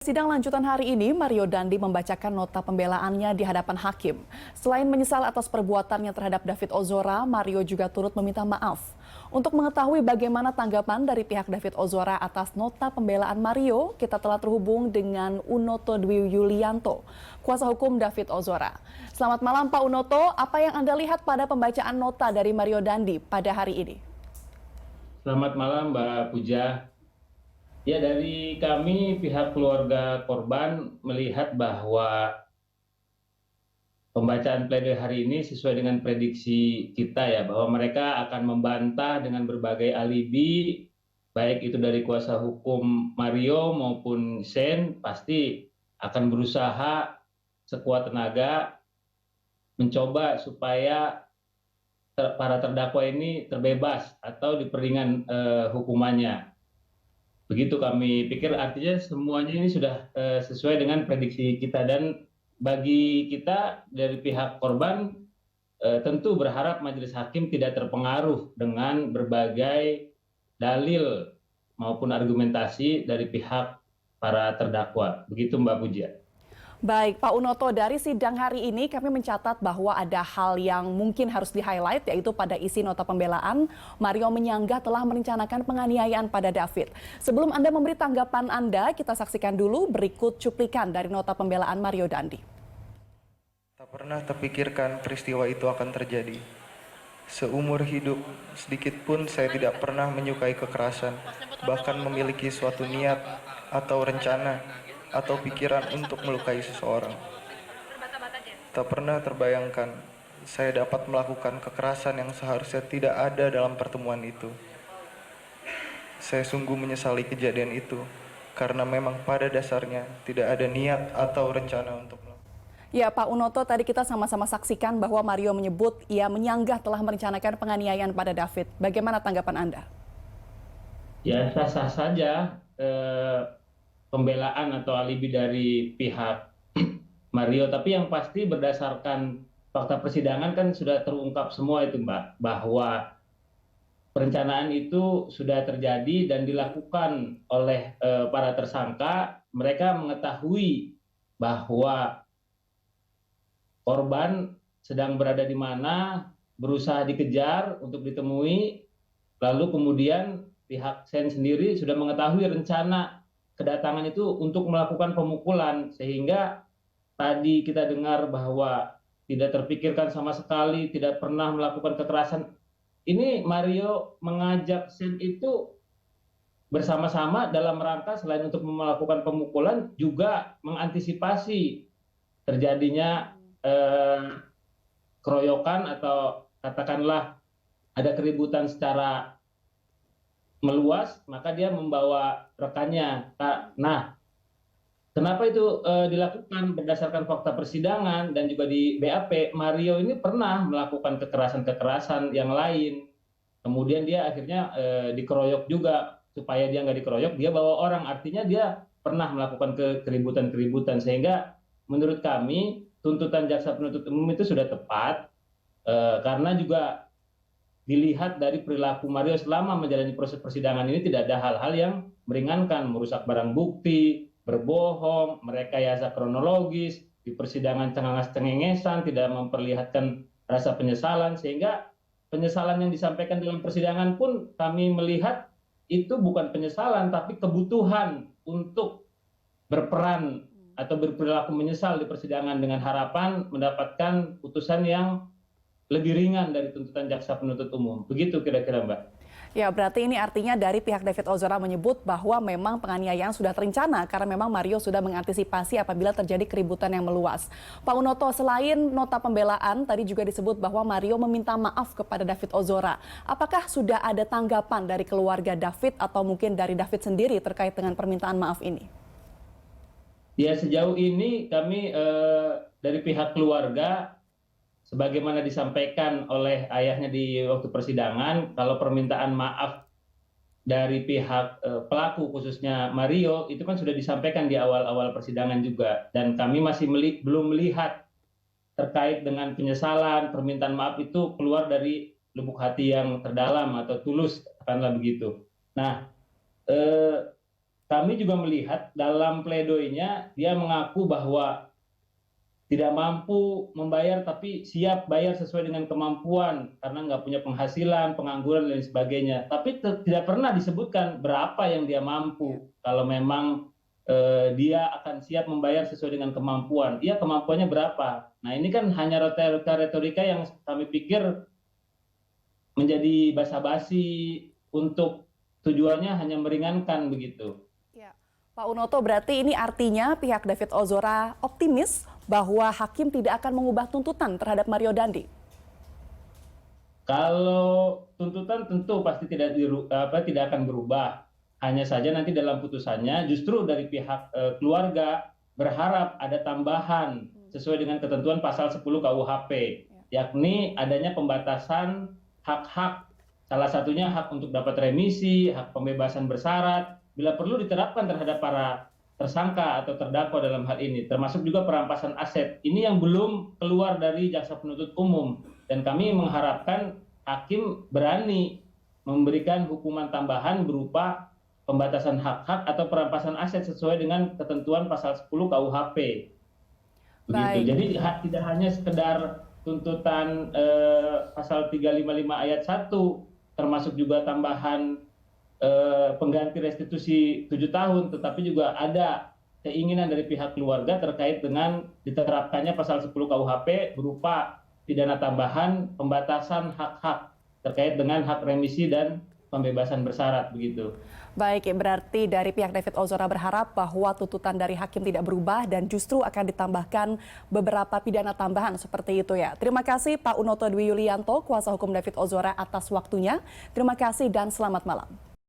Sidang lanjutan hari ini, Mario Dandi membacakan nota pembelaannya di hadapan hakim. Selain menyesal atas perbuatannya terhadap David Ozora, Mario juga turut meminta maaf. Untuk mengetahui bagaimana tanggapan dari pihak David Ozora atas nota pembelaan Mario, kita telah terhubung dengan Unoto Dwi Yulianto, kuasa hukum David Ozora. Selamat malam Pak Unoto, apa yang Anda lihat pada pembacaan nota dari Mario Dandi pada hari ini? Selamat malam Mbak Puja. Ya, dari kami pihak keluarga korban melihat bahwa pembacaan pledoi hari ini sesuai dengan prediksi kita ya, bahwa mereka akan membantah dengan berbagai alibi, baik itu dari kuasa hukum Mario maupun Sen, pasti akan berusaha sekuat tenaga mencoba supaya para terdakwa ini terbebas atau diperingan hukumannya. Begitu kami pikir, artinya semuanya ini sudah sesuai dengan prediksi kita, dan bagi kita dari pihak korban tentu berharap majelis hakim tidak terpengaruh dengan berbagai dalil maupun argumentasi dari pihak para terdakwa. Begitu Mbak Puja. Baik, Pak Unoto, dari sidang hari ini kami mencatat bahwa ada hal yang mungkin harus di-highlight, yaitu pada isi nota pembelaan, Mario menyanggah telah merencanakan penganiayaan pada David. Sebelum Anda memberi tanggapan Anda, kita saksikan dulu berikut cuplikan dari nota pembelaan Mario Dandi. Tak pernah terpikirkan peristiwa itu akan terjadi. Seumur hidup, sedikit pun saya tidak pernah menyukai kekerasan, bahkan memiliki suatu niat atau rencana atau pikiran untuk melukai seseorang. Tak pernah terbayangkan saya dapat melakukan kekerasan yang seharusnya tidak ada dalam pertemuan itu. Saya sungguh menyesali kejadian itu, karena memang pada dasarnya tidak ada niat atau rencana untuk melakukan. Ya, Pak Unoto, tadi kita sama-sama saksikan bahwa Mario menyebut ia menyanggah telah merencanakan penganiayaan pada David. Bagaimana tanggapan Anda? Ya, sah-sah saja pembelaan atau alibi dari pihak Mario, tapi yang pasti berdasarkan fakta persidangan kan sudah terungkap semua itu Mbak, bahwa perencanaan itu sudah terjadi dan dilakukan oleh para tersangka. Mereka mengetahui bahwa korban sedang berada di mana, berusaha dikejar untuk ditemui, lalu kemudian pihak Sen sendiri sudah mengetahui rencana kedatangan itu untuk melakukan pemukulan, sehingga tadi kita dengar bahwa tidak terpikirkan sama sekali, tidak pernah melakukan kekerasan. Ini Mario mengajak Sen itu bersama-sama dalam rangka selain untuk melakukan pemukulan, juga mengantisipasi terjadinya keroyokan atau katakanlah ada keributan secara meluas, maka dia membawa rekannya. Nah, kenapa itu dilakukan? Berdasarkan fakta persidangan dan juga di BAP, Mario ini pernah melakukan kekerasan-kekerasan yang lain. Kemudian dia akhirnya dikeroyok juga. Supaya dia nggak dikeroyok, dia bawa orang. Artinya dia pernah melakukan keributan-keributan. Sehingga menurut kami, tuntutan jaksa penuntut umum itu sudah tepat, karena juga dilihat dari perilaku Mario selama menjalani proses persidangan ini, tidak ada hal-hal yang meringankan, merusak barang bukti, berbohong, merekayasa kronologis, di persidangan cengenges-cengengesan, tidak memperlihatkan rasa penyesalan, sehingga penyesalan yang disampaikan dalam persidangan pun kami melihat itu bukan penyesalan, tapi kebutuhan untuk berperan atau berperilaku menyesal di persidangan dengan harapan mendapatkan putusan yang lebih ringan dari tuntutan jaksa penuntut umum. Begitu kira-kira Mbak. Ya, berarti ini artinya dari pihak David Ozora menyebut bahwa memang penganiayaan sudah terencana karena memang Mario sudah mengantisipasi apabila terjadi keributan yang meluas. Pak Unoto, selain nota pembelaan, tadi juga disebut bahwa Mario meminta maaf kepada David Ozora. Apakah sudah ada tanggapan dari keluarga David atau mungkin dari David sendiri terkait dengan permintaan maaf ini? Ya, sejauh ini kami dari pihak keluarga, sebagaimana disampaikan oleh ayahnya di waktu persidangan, kalau permintaan maaf dari pihak pelaku khususnya Mario itu kan sudah disampaikan di awal-awal persidangan juga, dan kami masih belum melihat terkait dengan penyesalan, permintaan maaf itu keluar dari lubuk hati yang terdalam atau tulus, katakanlah begitu. Nah, kami juga melihat dalam pledoinya dia mengaku bahwa tidak mampu membayar tapi siap bayar sesuai dengan kemampuan karena nggak punya penghasilan, pengangguran dan lain sebagainya. Tapi tidak pernah disebutkan berapa yang dia mampu. Kalau memang dia akan siap membayar sesuai dengan kemampuan. Iya, kemampuannya berapa? Nah, ini kan hanya retorika yang kami pikir menjadi basa-basi untuk tujuannya hanya meringankan begitu. Ya. Pak Unoto, berarti ini artinya pihak David Ozora optimis bahwa hakim tidak akan mengubah tuntutan terhadap Mario Dandi? Kalau tuntutan tentu pasti tidak akan berubah. Hanya saja nanti dalam putusannya justru dari pihak keluarga berharap ada tambahan sesuai dengan ketentuan pasal 10 KUHP, yakni adanya pembatasan hak-hak, salah satunya hak untuk dapat remisi, hak pembebasan bersyarat, bila perlu diterapkan terhadap para tersangka atau terdakwa dalam hal ini, termasuk juga perampasan aset. Ini yang belum keluar dari jaksa penuntut umum, dan kami mengharapkan hakim berani memberikan hukuman tambahan berupa pembatasan hak-hak atau perampasan aset sesuai dengan ketentuan pasal 10 KUHP. Begitu. Jadi tidak hanya sekedar tuntutan pasal 355 ayat 1, termasuk juga tambahan pengganti restitusi 7 tahun, tetapi juga ada keinginan dari pihak keluarga terkait dengan diterapkannya pasal 10 KUHP berupa pidana tambahan pembatasan hak-hak terkait dengan hak remisi dan pembebasan bersyarat begitu. Baik, berarti dari pihak David Ozora berharap bahwa tuntutan dari hakim tidak berubah dan justru akan ditambahkan beberapa pidana tambahan seperti itu ya. Terima kasih Pak Unoto Dwi Yulianto, kuasa hukum David Ozora atas waktunya. Terima kasih dan selamat malam.